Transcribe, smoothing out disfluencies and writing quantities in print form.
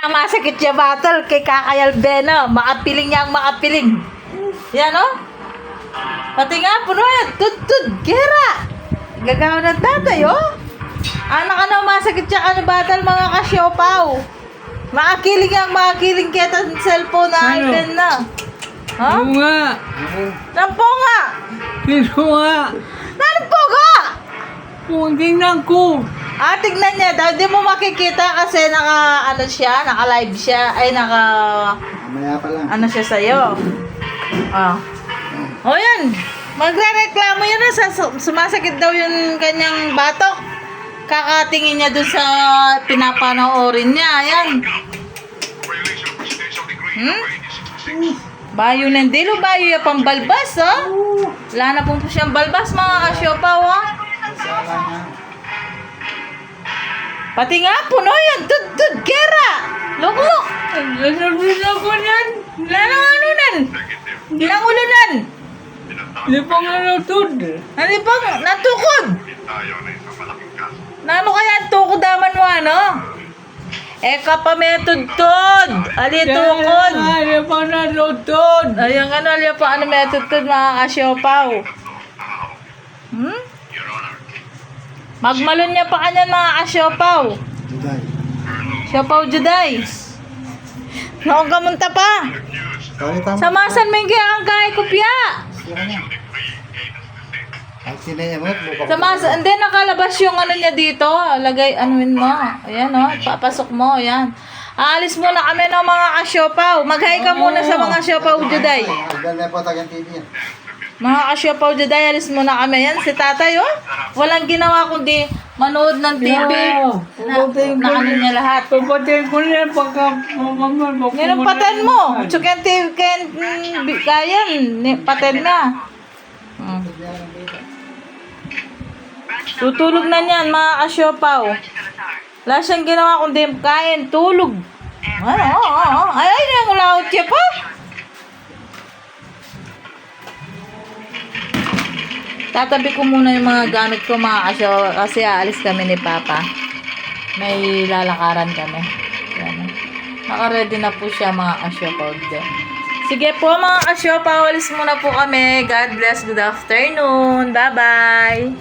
Masakit siya battle kay Kakayal Beno. Makapiling niya ang makapiling. Yan o. Pati nga puno yan. Tud, gera. Gagawa ng tatay o. Anak masakit siya battle mga kasyopaw. Makakiling ang makakiling kita ng cellphone na iPhone na. Ha? Oo nga. Nampo nga. Kiso nga. Nampo nga. Kung tingnan ko. Tignan niya daw. Di mo makikita kasi naka-live siya. Ay, Mamaya pa lang. ano siya sa'yo. O yan. Magre-reklamo yun na. Sumasakit daw yung kanyang batok. Kakatingin niya dun sa pinapanoorin niya. Ayan. Bayo ng dilo. Bayo yung pambalbas, oh. Wala na pong siyang balbas, mga kasyopaw, oh. Pati nga, puno yan. Tud, gera. Loko. Nasabi ako yan. Nananganunan. Nangulunan. Di pa nga natod. Ano bang natukod? Nano kaya ang tukod daman mo, ano? Eka pa may tudtod. Ali tukod. Di pa natod. Ayun ali pa ano may tudtod, mga kasyopaw. Magmalon niya pa kanyan, mga kasyopaw. Juday. Siopaw Juday. Noong kamunta pa. Kalitan mo. Samasan mo yung kaya kay kupya. Sira niya. Ay, sinaya mo. Samasan, hindi nakalabas yung ano niya dito. Lagay, anuin mo. Ayan o, papasok mo, ayan. Aalis muna kami ng mga kasyopaw. Mag-hi ka muna sa mga siopaw Juday. Ganda po tagang TV yan. Mga kasyopaw Juday, alis muna kami. Yan, si tatay oh. Walang ginawa kundi manood ng TV. Na ano niya lahat. Pupatayin ko na yan pagka Ngayon paten mo. Chuken TV, kayan. Paten na. Tutulog na niyan, mga kasyopaw. Wala siyang ginawa kundi kain, tulog. Ay, nangulawot siya pa. Tatabi ko muna yung mga gamit ko, mga kasyo, kasi aalis kami ni Papa. May lalakaran kami. Yan. Naka-ready na po siya, mga kasyopaw. Sige po, mga kasyopaw, alis muna po kami. God bless, good afternoon. Bye-bye.